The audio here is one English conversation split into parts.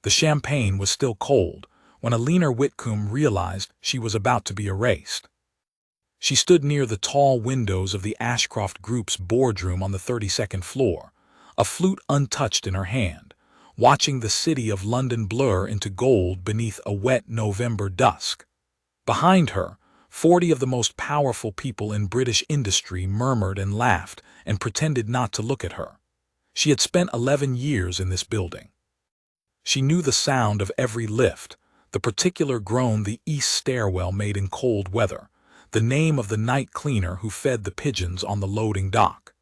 The champagne was still cold when Eleanor Whitcombe realized she was about to be erased. She stood near the tall windows of the Ashcroft Group's boardroom on the 32nd floor, a flute untouched in her hand, watching the city of London blur into gold beneath a wet November dusk. Behind her, 40 of the most powerful people in British industry murmured and laughed and pretended not to look at her. She had spent 11 years in this building. She knew the sound of every lift, the particular groan the east stairwell made in cold weather, the name of the night cleaner who fed the pigeons on the loading dock.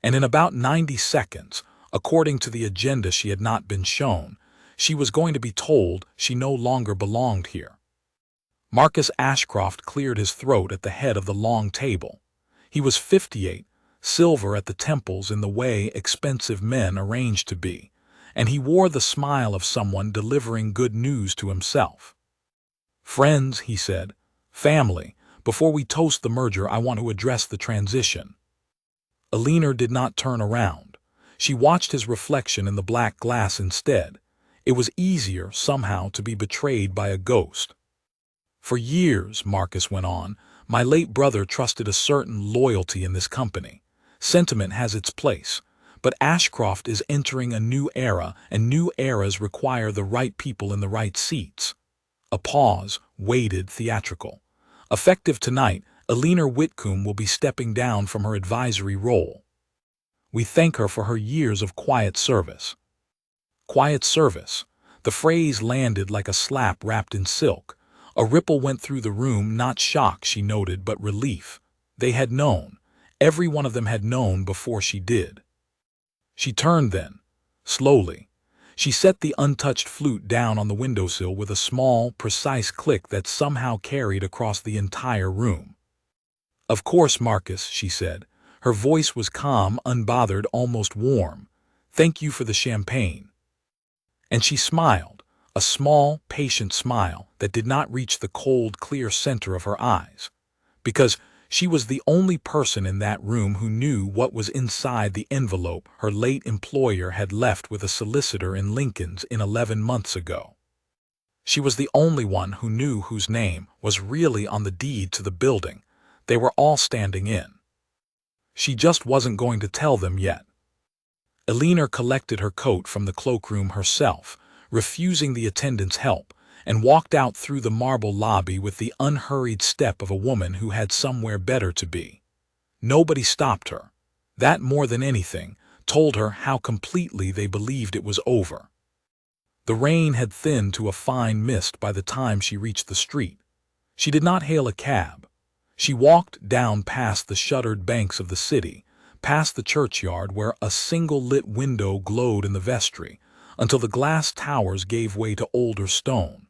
And in about 90 seconds, according to the agenda she had not been shown, she was going to be told she no longer belonged here. Marcus Ashcroft cleared his throat at the head of the long table. He was 58, silver at the temples in the way expensive men arranged to be, and he wore the smile of someone delivering good news to himself. "Friends," he said, "family, before we toast the merger, I want to address the transition." Eleanor did not turn around. She watched his reflection in the black glass instead. It was easier, somehow, to be betrayed by a ghost. "For years," Marcus went on, "my late brother trusted a certain loyalty in this company. Sentiment has its place, but Ashcroft is entering a new era, and new eras require the right people in the right seats." A pause, waited, theatrical. "Effective tonight, Eleanor Whitcombe will be stepping down from her advisory role. We thank her for her years of quiet service." Quiet service. The phrase landed like a slap wrapped in silk. A ripple went through the room, not shock, she noted, but relief. They had known. Every one of them had known before she did. She turned then, slowly. She set the untouched flute down on the windowsill with a small, precise click that somehow carried across the entire room. "Of course, Marcus," she said. Her voice was calm, unbothered, almost warm. "Thank you for the champagne." And she smiled, a small, patient smile that did not reach the cold, clear center of her eyes. Because she was the only person in that room who knew what was inside the envelope her late employer had left with a solicitor in Lincoln's Inn 11 months ago. She was the only one who knew whose name was really on the deed to the building they were all standing in. She just wasn't going to tell them yet. Eleanor collected her coat from the cloakroom herself, refusing the attendant's help, and walked out through the marble lobby with the unhurried step of a woman who had somewhere better to be. Nobody stopped her. That, more than anything, told her how completely they believed it was over. The rain had thinned to a fine mist by the time she reached the street. She did not hail a cab. She walked down past the shuttered banks of the city, past the churchyard where a single lit window glowed in the vestry, until the glass towers gave way to older stone.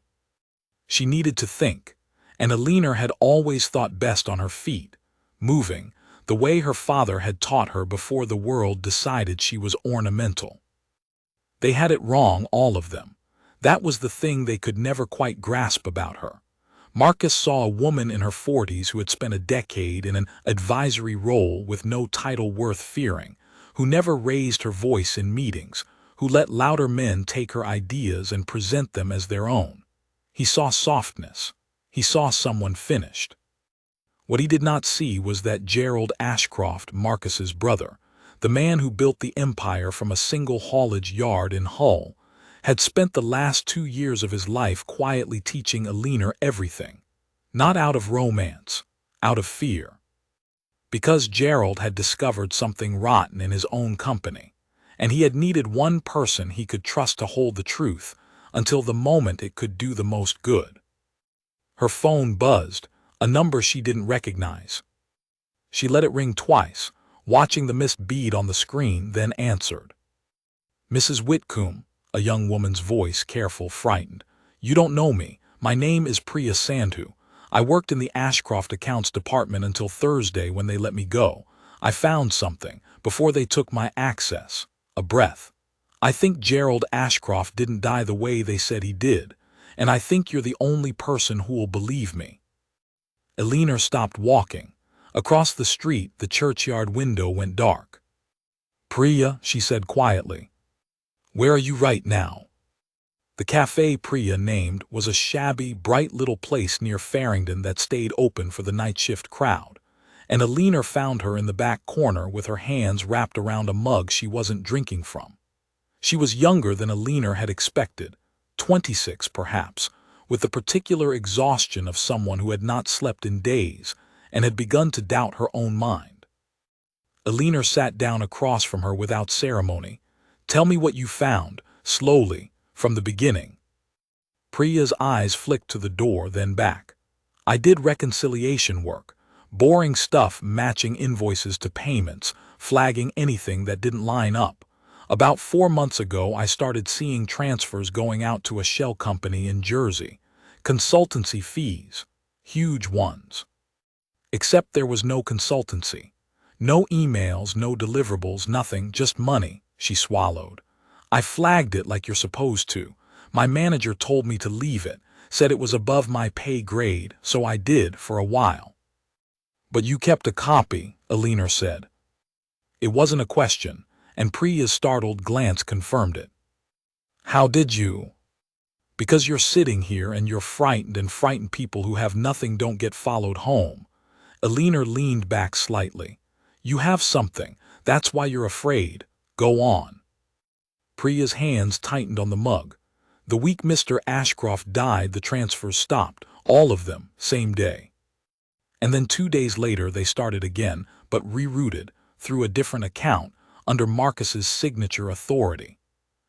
She needed to think, and Eleanor had always thought best on her feet, moving, the way her father had taught her before the world decided she was ornamental. They had it wrong, all of them. That was the thing they could never quite grasp about her. Marcus saw a woman in her 40s who had spent a decade in an advisory role with no title worth fearing, who never raised her voice in meetings, who let louder men take her ideas and present them as their own. He saw softness. He saw someone finished. What he did not see was that Gerald Ashcroft, Marcus's brother, the man who built the empire from a single haulage yard in Hull, had spent the last 2 years of his life quietly teaching Eleanor everything. Not out of romance, out of fear. Because Gerald had discovered something rotten in his own company, and he had needed one person he could trust to hold the truth until the moment it could do the most good. Her phone buzzed, a number she didn't recognize. She let it ring twice, watching the mist bead on the screen, then answered. "Mrs. Whitcombe," a young woman's voice, careful, frightened. "You don't know me. My name is Priya Sandhu. I worked in the Ashcroft accounts department until Thursday when they let me go. I found something, before they took my access. A breath. I think Gerald Ashcroft didn't die the way they said he did, and I think you're the only person who will believe me." Eleanor stopped walking. Across the street, the churchyard window went dark. "Priya," she said quietly, "where are you right now?" The cafe Priya named was a shabby, bright little place near Farringdon that stayed open for the night shift crowd, and Eleanor found her in the back corner with her hands wrapped around a mug she wasn't drinking from. She was younger than Eleanor had expected, 26 perhaps, with the particular exhaustion of someone who had not slept in days and had begun to doubt her own mind. Eleanor sat down across from her without ceremony. "Tell me what you found, slowly, from the beginning." Priya's eyes flicked to the door, then back. "I did reconciliation work, boring stuff matching invoices to payments, flagging anything that didn't line up. About 4 months ago, I started seeing transfers going out to a shell company in Jersey. Consultancy fees, huge ones. Except there was no consultancy. No emails, no deliverables, nothing, just money," she swallowed. "I flagged it like you're supposed to. My manager told me to leave it, said it was above my pay grade, so I did for a while." "But you kept a copy," Eleanor said. It wasn't a question, and Priya's startled glance confirmed it. "How did you?" "Because you're sitting here and you're frightened, and frightened people who have nothing don't get followed home." Eleanor leaned back slightly. "You have something. That's why you're afraid. Go on." Priya's hands tightened on the mug. "The week Mr. Ashcroft died, the transfers stopped. All of them, same day. And then 2 days later they started again, but rerouted, through a different account, under Marcus's signature authority."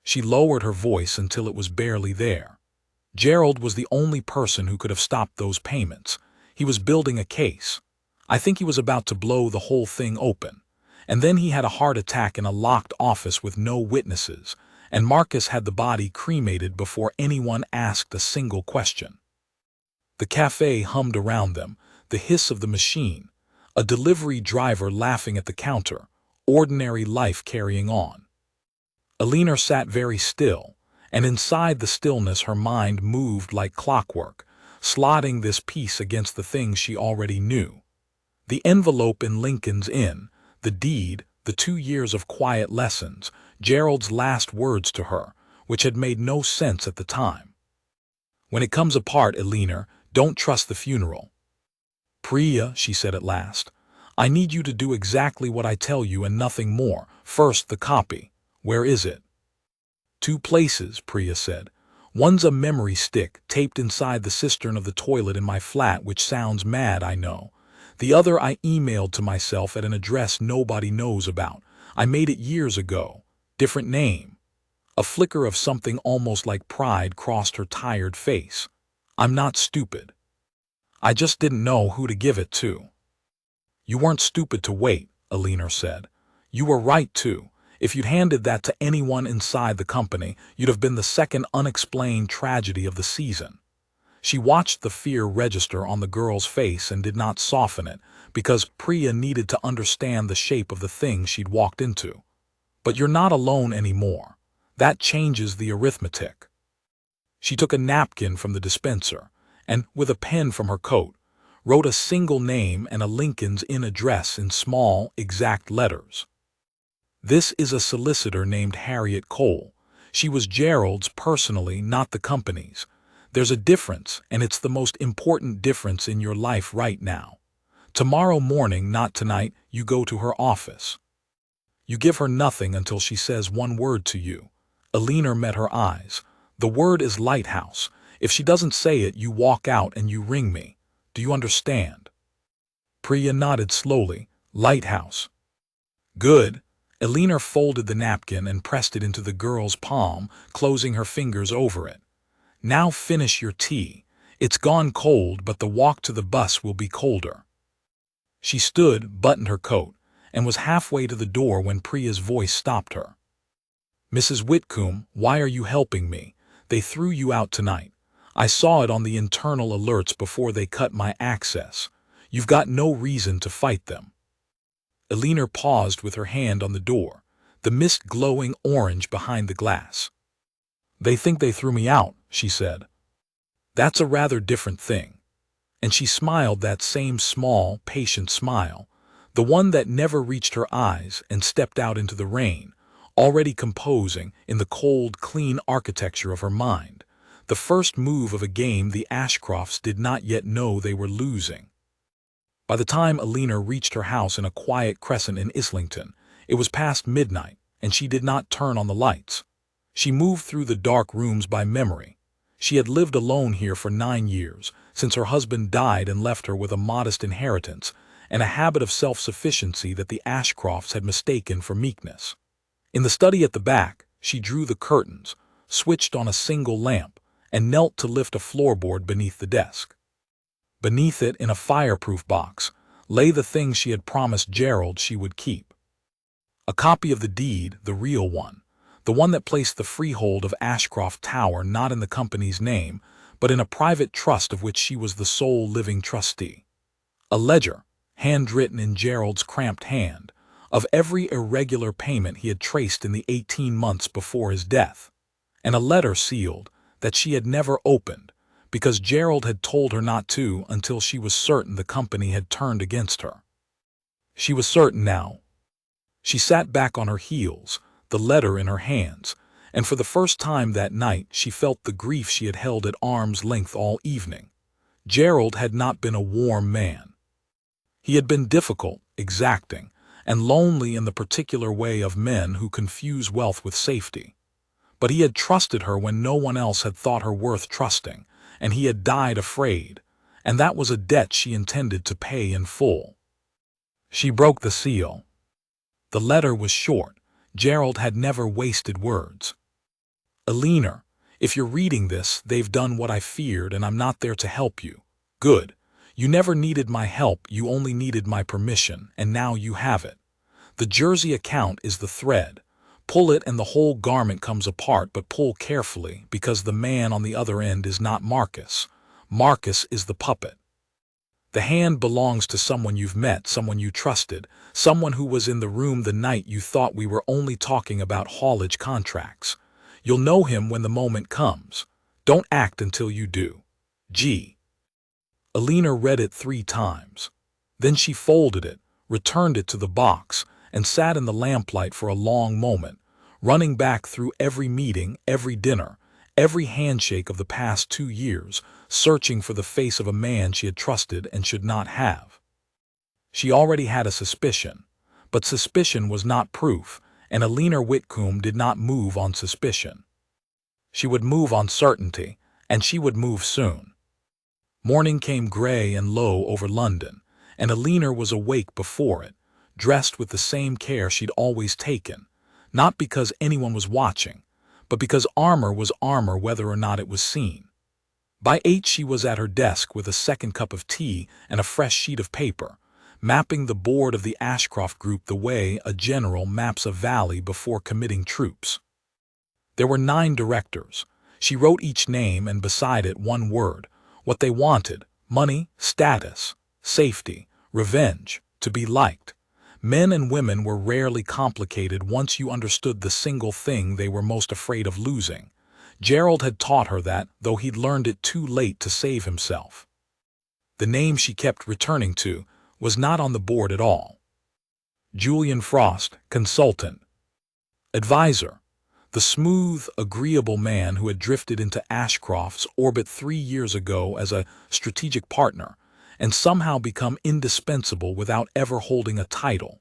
She lowered her voice until it was barely there. "Gerald was the only person who could have stopped those payments. He was building a case. I think he was about to blow the whole thing open. And then he had a heart attack in a locked office with no witnesses, and Marcus had the body cremated before anyone asked a single question." The cafe hummed around them, the hiss of the machine, a delivery driver laughing at the counter, ordinary life carrying on. Eleanor sat very still, and inside the stillness her mind moved like clockwork, slotting this piece against the things she already knew. The envelope in Lincoln's Inn, the deed, the 2 years of quiet lessons, Gerald's last words to her, which had made no sense at the time. "When it comes apart, Eleanor, don't trust the funeral." "Priya," she said at last, "I need you to do exactly what I tell you and nothing more. First, the copy. Where is it?" "2 places," Priya said. "One's a memory stick taped inside the cistern of the toilet in my flat, which sounds mad, I know. The other I emailed to myself at an address nobody knows about. I made it years ago. Different name." A flicker of something almost like pride crossed her tired face. "I'm not stupid. I just didn't know who to give it to." "You weren't stupid to wait," Eleanor said. "You were right to. If you'd handed that to anyone inside the company, you'd have been the second unexplained tragedy of the season." She watched the fear register on the girl's face and did not soften it, because Priya needed to understand the shape of the thing she'd walked into. "But you're not alone anymore. That changes the arithmetic." She took a napkin from the dispenser, and, with a pen from her coat, wrote a single name and a Lincoln's Inn address in small, exact letters. "This is a solicitor named Harriet Cole. She was Gerald's personally, not the company's. There's a difference, and it's the most important difference in your life right now. Tomorrow morning, not tonight, you go to her office. You give her nothing until she says one word to you." Eleanor met her eyes. "The word is lighthouse. If she doesn't say it, you walk out and you ring me. Do you understand?" Priya nodded slowly. "Lighthouse." "Good." Eleanor folded the napkin and pressed it into the girl's palm, closing her fingers over it. "Now finish your tea. It's gone cold, but the walk to the bus will be colder." She stood, buttoned her coat, and was halfway to the door when Priya's voice stopped her. "Mrs. Whitcombe, why are you helping me? They threw you out tonight. I saw it on the internal alerts before they cut my access. You've got no reason to fight them." Eleanor paused with her hand on the door, the mist glowing orange behind the glass. "They think they threw me out," she said. "That's a rather different thing." And she smiled that same small, patient smile, the one that never reached her eyes, and stepped out into the rain, already composing in the cold, clean architecture of her mind, the first move of a game the Ashcrofts did not yet know they were losing. By the time Eleanor reached her house in a quiet crescent in Islington, it was past midnight, and she did not turn on the lights. She moved through the dark rooms by memory. She had lived alone here for 9 years, since her husband died and left her with a modest inheritance and a habit of self-sufficiency that the Ashcrofts had mistaken for meekness. In the study at the back, she drew the curtains, switched on a single lamp, and knelt to lift a floorboard beneath the desk. Beneath it, in a fireproof box, lay the things she had promised Gerald she would keep. A copy of the deed, the real one, the one that placed the freehold of Ashcroft Tower not in the company's name, but in a private trust of which she was the sole living trustee. A ledger, handwritten in Gerald's cramped hand, of every irregular payment he had traced in the 18 months before his death, and a letter sealed that she had never opened, because Gerald had told her not to until she was certain the company had turned against her. She was certain now. She sat back on her heels, the letter in her hands, and for the first time that night she felt the grief she had held at arm's length all evening. Gerald had not been a warm man. He had been difficult, exacting, and lonely in the particular way of men who confuse wealth with safety. But he had trusted her when no one else had thought her worth trusting, and he had died afraid, and that was a debt she intended to pay in full. She broke the seal. The letter was short. Gerald had never wasted words. Eleanor, if you're reading this, they've done what I feared, and I'm not there to help you. Good. You never needed my help, you only needed my permission, and now you have it. The Jersey account is the thread. Pull it and the whole garment comes apart, but pull carefully, because the man on the other end is not Marcus. Marcus is the puppet. The hand belongs to someone you've met, someone you trusted, someone who was in the room the night you thought we were only talking about haulage contracts. You'll know him when the moment comes. Don't act until you do. G. Eleanor read it 3 times. Then she folded it, returned it to the box, and sat in the lamplight for a long moment, running back through every meeting, every dinner, every handshake of the past 2 years, searching for the face of a man she had trusted and should not have. She already had a suspicion, but suspicion was not proof, and Eleanor Whitcombe did not move on suspicion. She would move on certainty, and she would move soon. Morning came gray and low over London, and Eleanor was awake before it, dressed with the same care she'd always taken, not because anyone was watching, but because armor was armor whether or not it was seen. By 8 she was at her desk with a second cup of tea and a fresh sheet of paper, mapping the board of the Ashcroft Group the way a general maps a valley before committing troops. There were 9 directors. She wrote each name and beside it one word, what they wanted: money, status, safety, revenge, to be liked. Men and women were rarely complicated once you understood the single thing they were most afraid of losing. Gerald had taught her that, though he'd learned it too late to save himself. The name she kept returning to was not on the board at all. Julian Frost, consultant. Advisor. The smooth, agreeable man who had drifted into Ashcroft's orbit 3 years ago as a strategic partner, and somehow become indispensable without ever holding a title.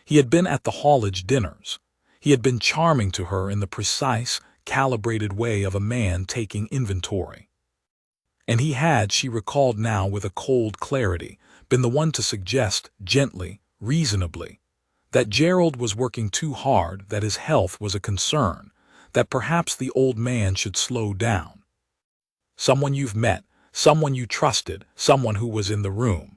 He had been at the haulage dinners. He had been charming to her in the precise, calibrated way of a man taking inventory. And he had, she recalled now with a cold clarity, been the one to suggest, gently, reasonably, that Gerald was working too hard, that his health was a concern, that perhaps the old man should slow down. Someone you've met, someone you trusted, someone who was in the room.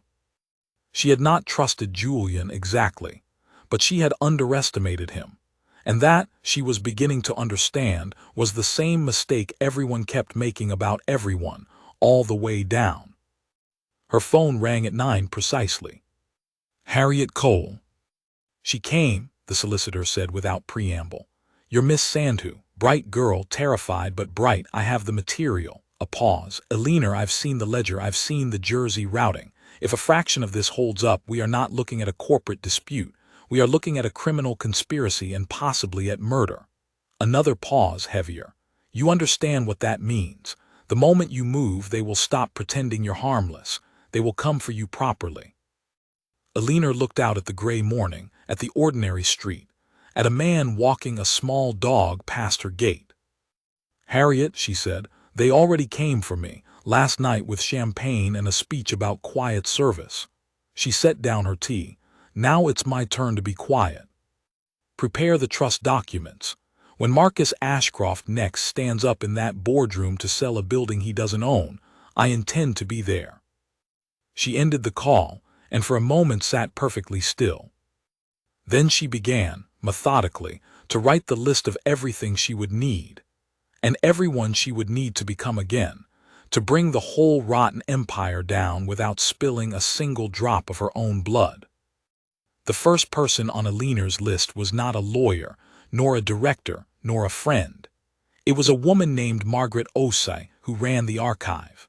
She had not trusted Julian exactly, but she had underestimated him, and that, she was beginning to understand, was the same mistake everyone kept making about everyone, all the way down. Her phone rang at 9 precisely. Harriet Cole. She came, the solicitor said without preamble. You're Miss Sandhu, bright girl, terrified but bright. I have the material. A pause. Eleanor, I've seen the ledger, I've seen the Jersey routing. If a fraction of this holds up, we are not looking at a corporate dispute. We are looking at a criminal conspiracy and possibly at murder. Another pause, heavier. You understand what that means. The moment you move, they will stop pretending you're harmless. They will come for you properly. Eleanor looked out at the gray morning, at the ordinary street, at a man walking a small dog past her gate. Harriet, she said, they already came for me, last night with champagne and a speech about quiet service. She set down her tea. Now it's my turn to be quiet. Prepare the trust documents. When Marcus Ashcroft next stands up in that boardroom to sell a building he doesn't own, I intend to be there. She ended the call, and for a moment sat perfectly still. Then she began, methodically, to write the list of everything she would need, and everyone she would need to become again, to bring the whole rotten empire down without spilling a single drop of her own blood. The first person on Eleanor's list was not a lawyer, nor a director, nor a friend. It was a woman named Margaret Osei who ran the archive.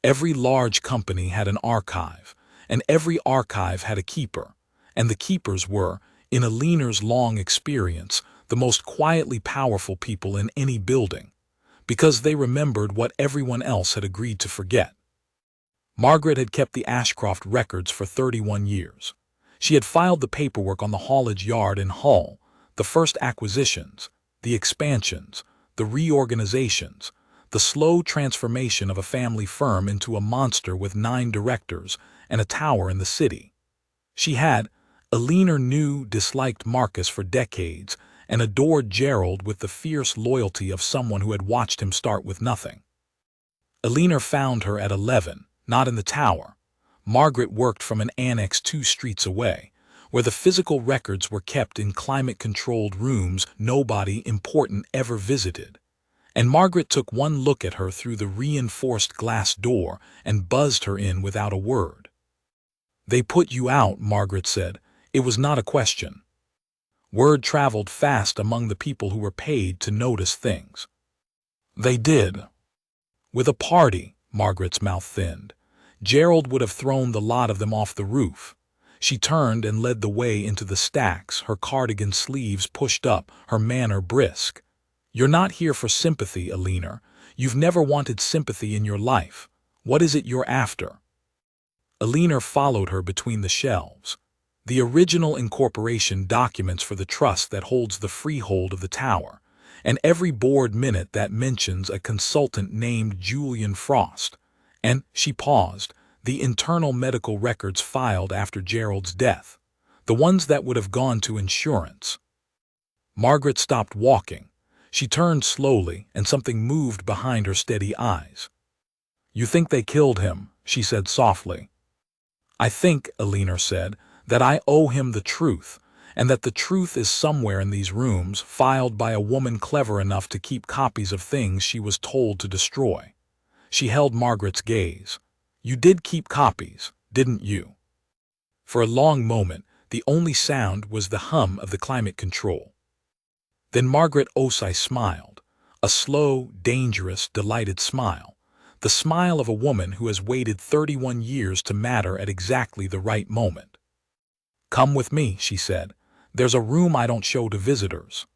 Every large company had an archive, and every archive had a keeper, and the keepers were, in Eleanor's long experience, the most quietly powerful people in any building, because they remembered what everyone else had agreed to forget. Margaret had kept the Ashcroft records for 31 years. She had filed the paperwork on the haulage yard in Hull, the first acquisitions, the expansions, the reorganizations, the slow transformation of a family firm into a monster with 9 directors and a tower in the city. She had, Eleanor knew, disliked Marcus for decades and adored Gerald with the fierce loyalty of someone who had watched him start with nothing. Eleanor found her at 11, not in the tower. Margaret worked from an annex 2 streets away, where the physical records were kept in climate-controlled rooms nobody important ever visited. And Margaret took one look at her through the reinforced glass door and buzzed her in without a word. "They put you out," Margaret said. "It was not a question." Word traveled fast among the people who were paid to notice things. "They did." With a party, Margaret's mouth thinned. Gerald would have thrown the lot of them off the roof. She turned and led the way into the stacks, her cardigan sleeves pushed up, her manner brisk. "You're not here for sympathy, Eleanor. You've never wanted sympathy in your life. What is it you're after?" Eleanor followed her between the shelves. The original incorporation documents for the trust that holds the freehold of the tower, and every board minute that mentions a consultant named Julian Frost. And, she paused, the internal medical records filed after Gerald's death, the ones that would have gone to insurance. Margaret stopped walking. She turned slowly, and something moved behind her steady eyes. "You think they killed him," she said softly. "I think," Eleanor said, "that I owe him the truth, and that the truth is somewhere in these rooms, filed by a woman clever enough to keep copies of things she was told to destroy." She held Margaret's gaze. "You did keep copies, didn't you?" For a long moment, the only sound was the hum of the climate control. Then Margaret Osei smiled, a slow, dangerous, delighted smile, the smile of a woman who has waited 31 years to matter at exactly the right moment. "Come with me," she said. "There's a room I don't show to visitors."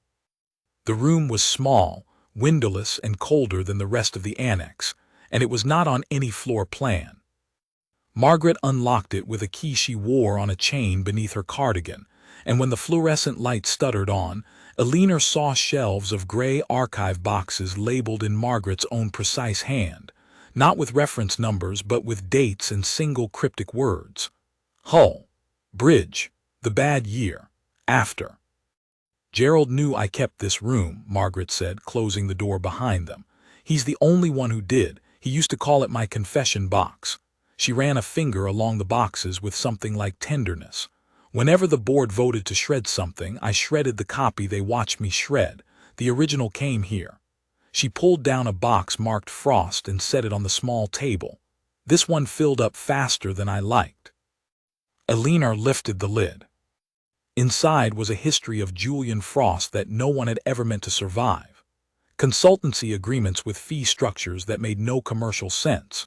The room was small, windowless, and colder than the rest of the annex, and it was not on any floor plan. Margaret unlocked it with a key she wore on a chain beneath her cardigan, and when the fluorescent light stuttered on, Eleanor saw shelves of gray archive boxes labeled in Margaret's own precise hand, not with reference numbers but with dates and single cryptic words. Hull, Bridge, the bad year, after. "Gerald knew I kept this room," Margaret said, closing the door behind them. "He's the only one who did. He used to call it my confession box." She ran a finger along the boxes with something like tenderness. "Whenever the board voted to shred something, I shredded the copy they watched me shred. The original came here." She pulled down a box marked Frost and set it on the small table. "This one filled up faster than I liked." Eleanor lifted the lid. Inside was a history of Julian Frost that no one had ever meant to survive. Consultancy agreements with fee structures that made no commercial sense.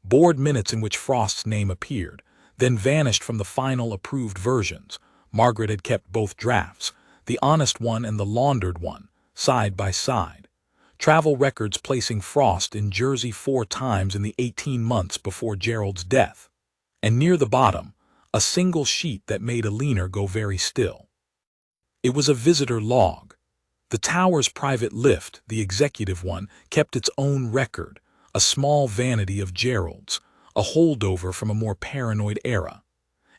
Board minutes in which Frost's name appeared, then vanished from the final approved versions. Margaret had kept both drafts, the honest one and the laundered one, side by side. Travel records placing Frost in Jersey 4 times in the 18 months before Gerald's death. And near the bottom, a single sheet that made Eleanor go very still. It was a visitor log. The tower's private lift, the executive one, kept its own record, a small vanity of Gerald's, a holdover from a more paranoid era.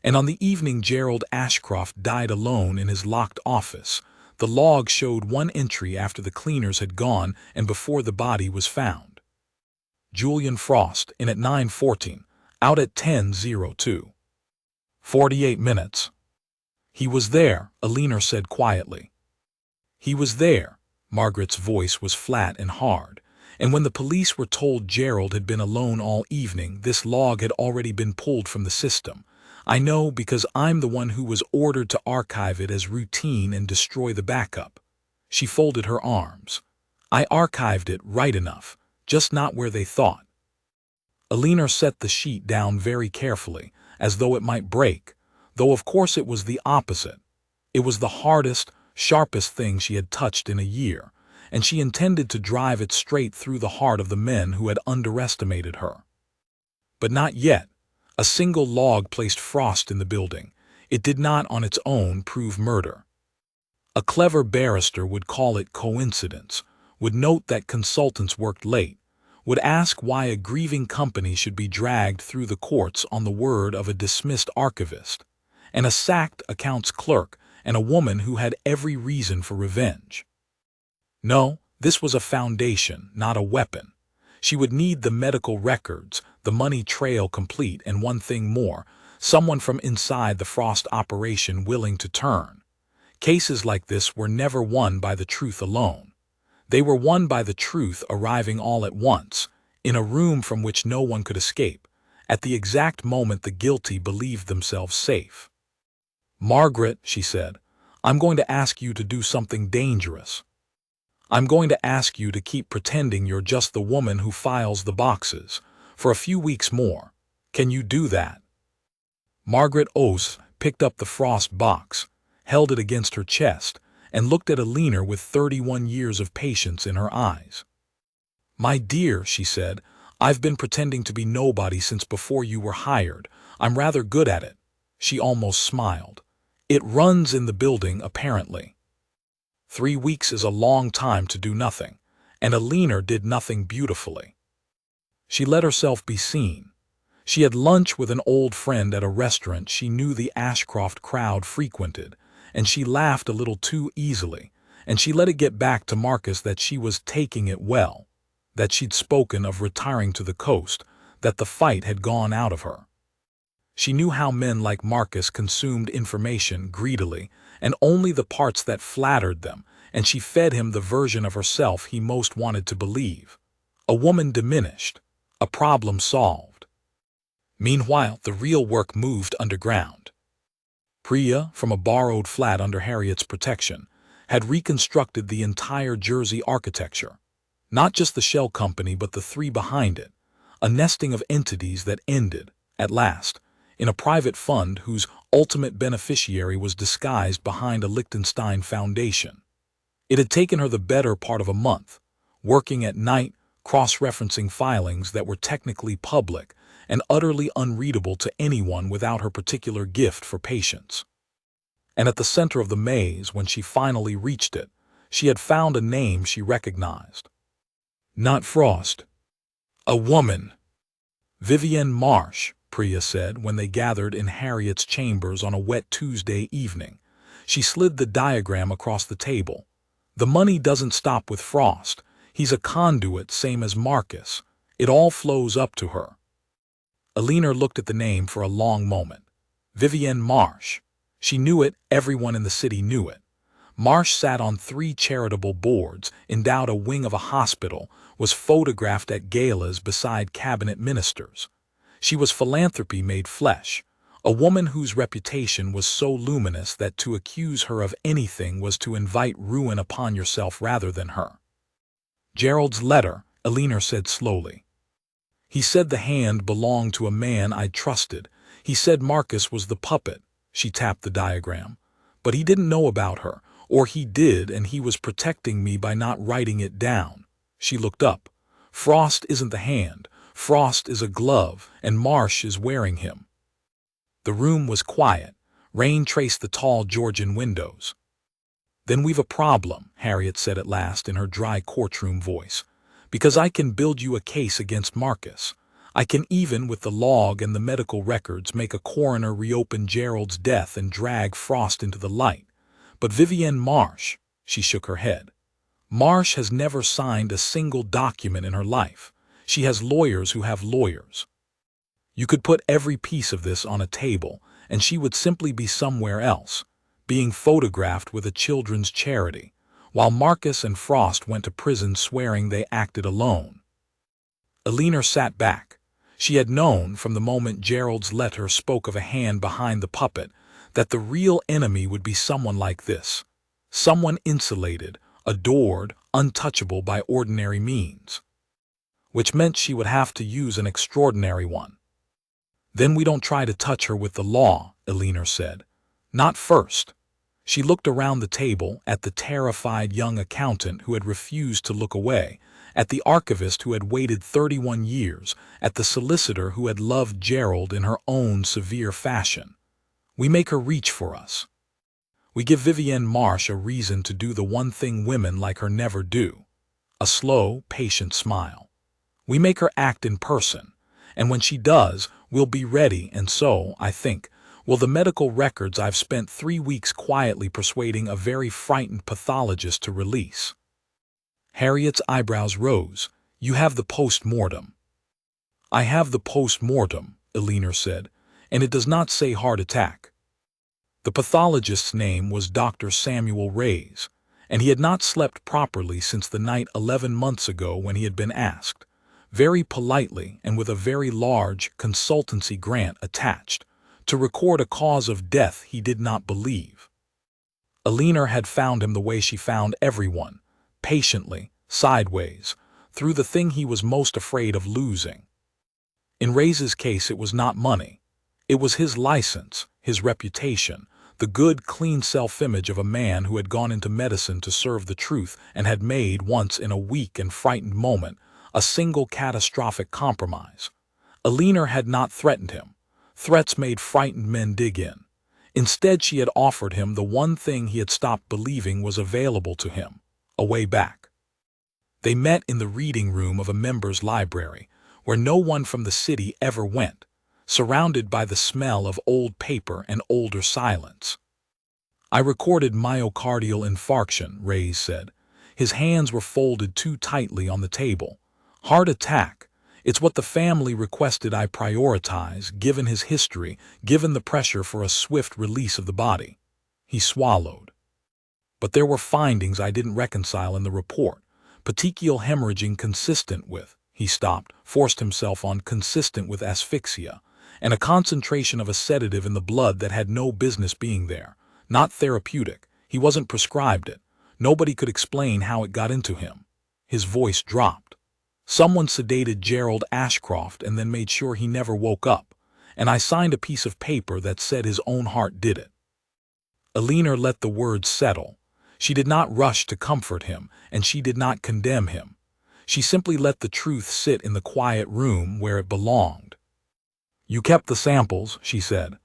And on the evening Gerald Ashcroft died alone in his locked office, the log showed one entry after the cleaners had gone and before the body was found. Julian Frost, in at 9:14, out at 10:02. 48 minutes. He was there, Eleanor said quietly. He was there. Margaret's voice was flat and hard, and when the police were told Gerald had been alone all evening, this log had already been pulled from the system. I know because I'm the one who was ordered to archive it as routine and destroy the backup. She folded her arms. I archived it right enough, just not where they thought. Eleanor set the sheet down very carefully, as though it might break, though of course it was the opposite. It was the hardest, sharpest thing she had touched in a year, and she intended to drive it straight through the heart of the men who had underestimated her. But not yet. A single log placed Frost in the building. It did not on its own prove murder. A clever barrister would call it coincidence, would note that consultants worked late, would ask why a grieving company should be dragged through the courts on the word of a dismissed archivist, and a sacked accounts clerk, and a woman who had every reason for revenge. No, this was a foundation, not a weapon. She would need the medical records, the money trail complete, and one thing more, someone from inside the Frost operation willing to turn. Cases like this were never won by the truth alone. They were won by the truth arriving all at once, in a room from which no one could escape, at the exact moment the guilty believed themselves safe. Margaret, she said, I'm going to ask you to do something dangerous. I'm going to ask you to keep pretending you're just the woman who files the boxes, for a few weeks more. Can you do that? Margaret Ose picked up the Frost box, held it against her chest, and looked at Eleanor with 31 years of patience in her eyes. My dear, she said, I've been pretending to be nobody since before you were hired. I'm rather good at it. She almost smiled. It runs in the building, apparently. 3 weeks is a long time to do nothing, and Eleanor did nothing beautifully. She let herself be seen. She had lunch with an old friend at a restaurant she knew the Ashcroft crowd frequented, and she laughed a little too easily, and she let it get back to Marcus that she was taking it well, that she'd spoken of retiring to the coast, that the fight had gone out of her. She knew how men like Marcus consumed information greedily, and only the parts that flattered them, and she fed him the version of herself he most wanted to believe. A woman diminished, a problem solved. Meanwhile, the real work moved underground. Priya, from a borrowed flat under Harriet's protection, had reconstructed the entire Jersey architecture. Not just the shell company, but the three behind it, a nesting of entities that ended, at last, in a private fund whose ultimate beneficiary was disguised behind a Liechtenstein foundation. It had taken her the better part of a month, working at night, cross-referencing filings that were technically public and utterly unreadable to anyone without her particular gift for patience. And at the center of the maze, when she finally reached it, she had found a name she recognized. Not Frost. A woman. Vivienne Marsh, Priya said when they gathered in Harriet's chambers on a wet Tuesday evening. She slid the diagram across the table. The money doesn't stop with Frost. He's a conduit, same as Marcus. It all flows up to her. Eleanor looked at the name for a long moment. Vivienne Marsh. She knew it, everyone in the city knew it. Marsh sat on 3 charitable boards, endowed a wing of a hospital, was photographed at galas beside cabinet ministers. She was philanthropy made flesh, a woman whose reputation was so luminous that to accuse her of anything was to invite ruin upon yourself rather than her. Gerald's letter, Eleanor said slowly. He said the hand belonged to a man I'd trusted. He said Marcus was the puppet. She tapped the diagram. But he didn't know about her, or he did, and he was protecting me by not writing it down. She looked up. Frost isn't the hand. Frost is a glove, and Marsh is wearing him. The room was quiet. Rain traced the tall Georgian windows. "Then we've a problem," Harriet said at last in her dry courtroom voice. "Because I can build you a case against Marcus. I can even, with the log and the medical records, make a coroner reopen Gerald's death and drag Frost into the light. But Vivienne Marsh," she shook her head. "Marsh has never signed a single document in her life. She has lawyers who have lawyers. You could put every piece of this on a table, and she would simply be somewhere else, being photographed with a children's charity, while Marcus and Frost went to prison swearing they acted alone." Eleanor sat back. She had known, from the moment Gerald's letter spoke of a hand behind the puppet, that the real enemy would be someone like this. Someone insulated, adored, untouchable by ordinary means. Which meant she would have to use an extraordinary one. "Then we don't try to touch her with the law," Eleanor said. "Not first." She looked around the table, at the terrified young accountant who had refused to look away, at the archivist who had waited 31 years, at the solicitor who had loved Gerald in her own severe fashion. "We make her reach for us. We give Vivienne Marsh a reason to do the one thing women like her never do." A slow, patient smile. "We make her act in person. And when she does, we'll be ready, and so, I think, will the medical records I've spent 3 weeks quietly persuading a very frightened pathologist to release." Harriet's eyebrows rose. "You have the post-mortem." "I have the post-mortem," Eleanor said, "and it does not say heart attack." The pathologist's name was Dr. Samuel Reyes, and he had not slept properly since the night 11 months ago when he had been asked, very politely and with a very large consultancy grant attached, to record a cause of death he did not believe. Eleanor had found him the way she found everyone, patiently, sideways, through the thing he was most afraid of losing. In Reyes's case it was not money. It was his license, his reputation, the good, clean self-image of a man who had gone into medicine to serve the truth and had made, once in a weak and frightened moment, a single catastrophic compromise. Eleanor had not threatened him. Threats made frightened men dig in. Instead, she had offered him the one thing he had stopped believing was available to him, a way back. They met in the reading room of a members' library, where no one from the city ever went, surrounded by the smell of old paper and older silence. "I recorded myocardial infarction," Reyes said. His hands were folded too tightly on the table. "Heart attack. It's what the family requested I prioritize, given his history, given the pressure for a swift release of the body." He swallowed. "But there were findings I didn't reconcile in the report. Petechial hemorrhaging consistent with," he stopped, forced himself on, "consistent with asphyxia, and a concentration of a sedative in the blood that had no business being there. Not therapeutic. He wasn't prescribed it. Nobody could explain how it got into him." His voice dropped. "Someone sedated Gerald Ashcroft and then made sure he never woke up, and I signed a piece of paper that said his own heart did it." Eleanor let the words settle. She did not rush to comfort him, and she did not condemn him. She simply let the truth sit in the quiet room where it belonged. "You kept the samples," she said.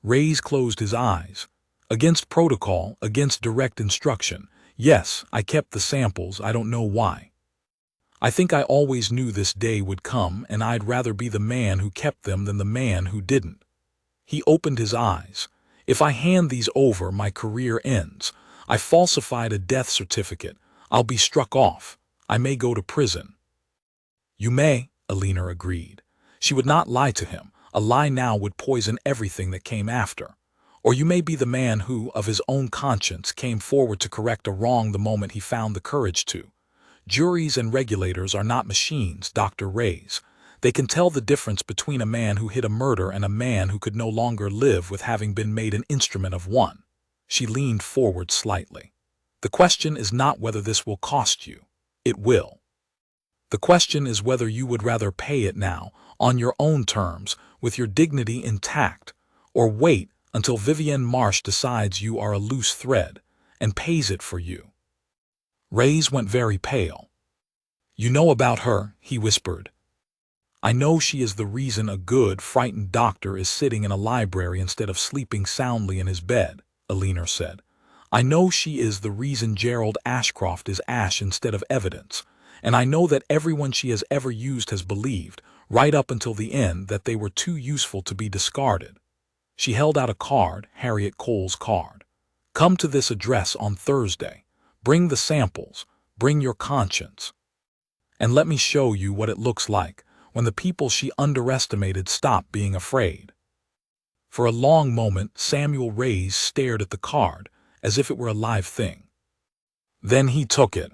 Reyes closed his eyes. "Against protocol, against direct instruction. Yes, I kept the samples, I don't know why. I think I always knew this day would come, and I'd rather be the man who kept them than the man who didn't." He opened his eyes. "If I hand these over, my career ends. I falsified a death certificate. I'll be struck off. I may go to prison." "You may," Eleanor agreed. She would not lie to him. A lie now would poison everything that came after. "Or you may be the man who, of his own conscience, came forward to correct a wrong the moment he found the courage to. Juries and regulators are not machines, Dr. Reyes. They can tell the difference between a man who hid a murder and a man who could no longer live with having been made an instrument of one." She leaned forward slightly. "The question is not whether this will cost you. It will. The question is whether you would rather pay it now, on your own terms, with your dignity intact, or wait until Vivienne Marsh decides you are a loose thread and pays it for you. Ray's went very pale. You know about her, he whispered. I know she is the reason a good, frightened doctor is sitting in a library instead of sleeping soundly in his bed, Eleanor said. I know she is the reason Gerald Ashcroft is ash instead of evidence, and I know that everyone she has ever used has believed, right up until the end, that they were too useful to be discarded. She held out a card, Harriet Cole's card. Come to this address on Thursday. Bring the samples. Bring your conscience. And let me show you what it looks like when the people she underestimated stop being afraid. For a long moment, Samuel Ray's stared at the card as if it were a live thing. Then he took it.